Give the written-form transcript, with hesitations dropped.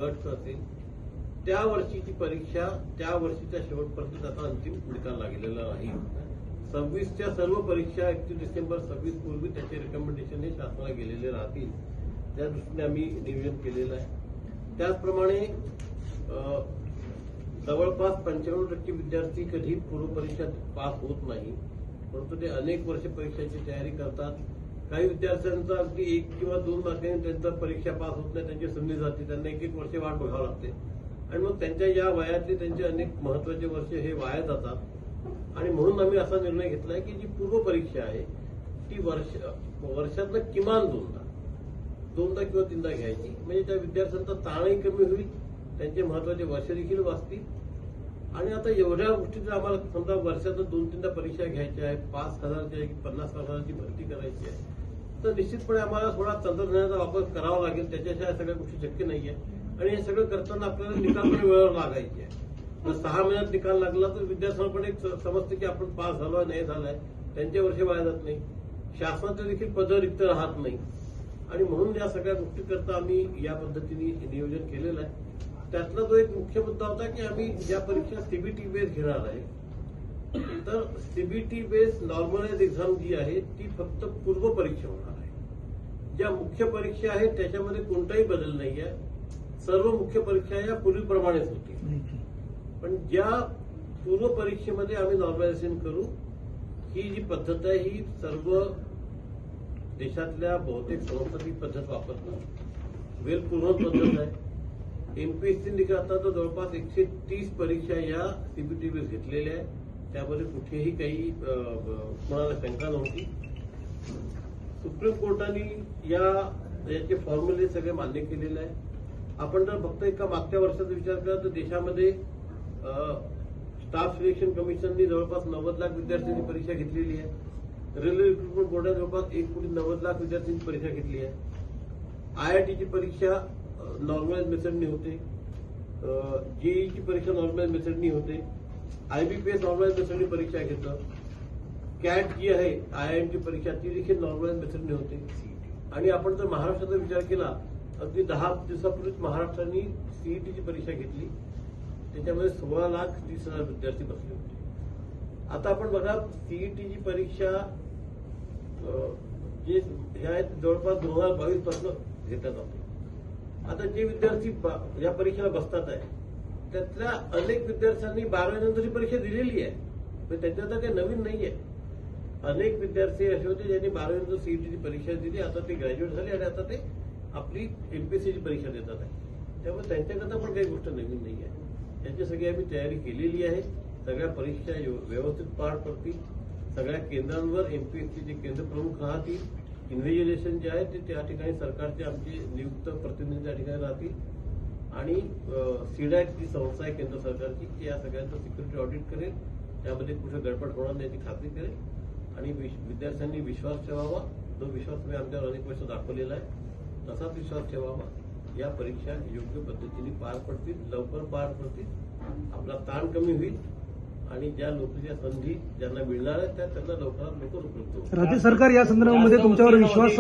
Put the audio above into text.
गट असेल त्या वर्षीची परीक्षा त्या वर्षीच्या शेवटपर्यंत आता अंतिम निकाल लागलेला नाही. 26च्या सर्व परीक्षा 31 डिसेंबर 26 पूर्वी त्याचे रिकमेंडेशन हे शासनाला गेलेले राहतील. त्या दृष्टीने आम्ही नियोजन केलेलं आहे. त्याचप्रमाणे जवळपास 95% विद्यार्थी कधी पूर्व परीक्षेत पास होत नाही, परंतु ते अनेक वर्ष परीक्षेची तयारी करतात. काही विद्यार्थ्यांचा अगदी 1 किंवा 2 मार्कांनी त्यांचा परीक्षा पास होत नाही, त्यांची संधी जाते, त्यांना 1 वर्ष वाट बघावं लागते आणि मग त्यांच्या या वयातले त्यांचे अनेक महत्वाचे वर्ष हे वाया जातात. आणि म्हणून आम्ही असा निर्णय घेतलाय की जी पूर्व परीक्षा आहे ती वर्षातनं किमान दोनदा किंवा 3दा घ्यायची, म्हणजे त्या विद्यार्थ्यांचा ताणही कमी होईल, त्यांचे महत्वाचे वर्ष देखील वाचतील. आणि आता एवढ्या गोष्टी जर आम्हाला समजा वर्षातून 2-3दा परीक्षा घ्यायच्या आहेत, 5,000 50,000ची भरती करायची आहे, तर निश्चितपणे आम्हाला थोडा तंत्रज्ञानाचा वापर करावा लागेल. त्याच्याशिवाय सगळ्या गोष्टी शक्य नाहीये. आणि हे सगळं करताना आपल्याला निकाल पण वेळेवर लागायचे आहे. तर 6 महिन्यात निकाल लागला तर विद्यार्थ्यांना पण एक समजते की आपण पास झालोय नाही झालाय, त्यांचे वर्ष वाया जात नाही, शासनाचे देखील पद रिक्त राहत नाही. आणि म्हणून या सगळ्या गोष्टी करता आम्ही या पद्धतीने नियोजन केलेलं आहे. त्यातला जो एक मुख्य मुद्दा होता की आम्ही ज्या परीक्षा सीबीटी बेस घेणार आहे, तर सीबीटी बेस नॉर्मलाइज एक्झाम जी आहे ती फक्त पूर्व परीक्षा होणार आहे. ज्या मुख्य परीक्षा आहेत त्याच्यामध्ये कोणताही बदल नाही आहे. सर्व मुख्य परीक्षा या पूर्वीप्रमाणेच होती. पण ज्या पूर्व परीक्षेमध्ये आम्ही नॉर्मलायझेशन करू, ही जी पद्धत आहे ही सर्व देशातल्या बहुतेक संस्था ती पद्धत वापरतात. वेल पूर्ण पद्धत आहे. एमपीएससी निकालात तर जवळपास 130 परीक्षा या सीबीटी बेस घेतलेल्या आहेत. त्यामध्ये कुठेही काही कोणाला शंका नव्हती. सुप्रीम कोर्टाने याचे फॉर्म्युले सगळे मान्य केलेले आहे. आपण जर फक्त एका मागच्या वर्षाचा विचार केला तर देशामध्ये स्टाफ सिलेक्शन कमिशननी जवळपास 90 लाख विद्यार्थ्यांची परीक्षा घेतलेली आहे. रेल्वे रिक्रुटमेंट बोर्डाने जवळपास 1,90,00,000 विद्यार्थ्यांची परीक्षा घेतली आहे. आयआयटीची परीक्षा नॉर्मलाइज मेथडनी होते, जेईची परीक्षा नॉर्मलाइज मेथडनी होते, आयबीपीएस नॉर्मलाइज मेथडनी परीक्षा घेतं, कॅट जी आहे आयआयएमची परीक्षा ती देखील नॉर्मलाइज मेथडनी होते. आणि आपण जर महाराष्ट्राचा विचार केला अगदी 10 दिवसापूर्वीच महाराष्ट्राने सीईटीची परीक्षा घेतली, त्याच्यामध्ये 16,30,000 विद्यार्थी बसले होते. आता आपण बघा सीईटीची परीक्षा जे आहेत जवळपास 2022 पासून घेतल्या जाते. आता जे विद्यार्थी या परीक्षेला बसतात आहे त्यातल्या अनेक विद्यार्थ्यांनी 12वी नंतरची परीक्षा दिलेली आहे, पण त्याच्यात काही नवीन नाहीये. अनेक विद्यार्थी असे होते ज्यांनी 12वी नंतर सीईटीची परीक्षा दिली, आता ते ग्रॅज्युएट झाले आणि आता ते आपली एमपीएससीची परीक्षा देतात आहे. त्यामुळे त्यांच्याकरता पण काही गोष्ट नवीन नाही आहे. याची सगळी आम्ही तयारी केलेली आहे. सगळ्या परीक्षा व्यवस्थित पार पडतील. सगळ्या केंद्रांवर एमपीएससीचे केंद्र प्रमुख राहतील. इन्व्हिजिलेशन जे आहे ते त्या ठिकाणी सरकारचे आमचे नियुक्त प्रतिनिधी त्या ठिकाणी राहतील. आणि सीडॅक जी संस्था आहे केंद्र सरकारची ती या सगळ्यांचं सिक्युरिटी ऑडिट करेल. त्यामध्ये कुठे गडबड होणार नाही याची खात्री करेल. आणि विद्यार्थ्यांनी विश्वास ठेवावा. जो विश्वास मी आमच्यावर अनेक वर्ष दाखवलेला आहे तसाच विश्वास ठेवावा. या परीक्षा योग्य पद्धतीने पार पडतील, लवकर पार पडतील, आपला ताण कमी होईल आणि ज्या नोकरीच्या संधी ज्यांना मिळणार आहेत त्या त्यांना लवकरात लवकर उपलब्ध होतील. राज्य सरकार या संदर्भामध्ये तुमच्यावर विश्वास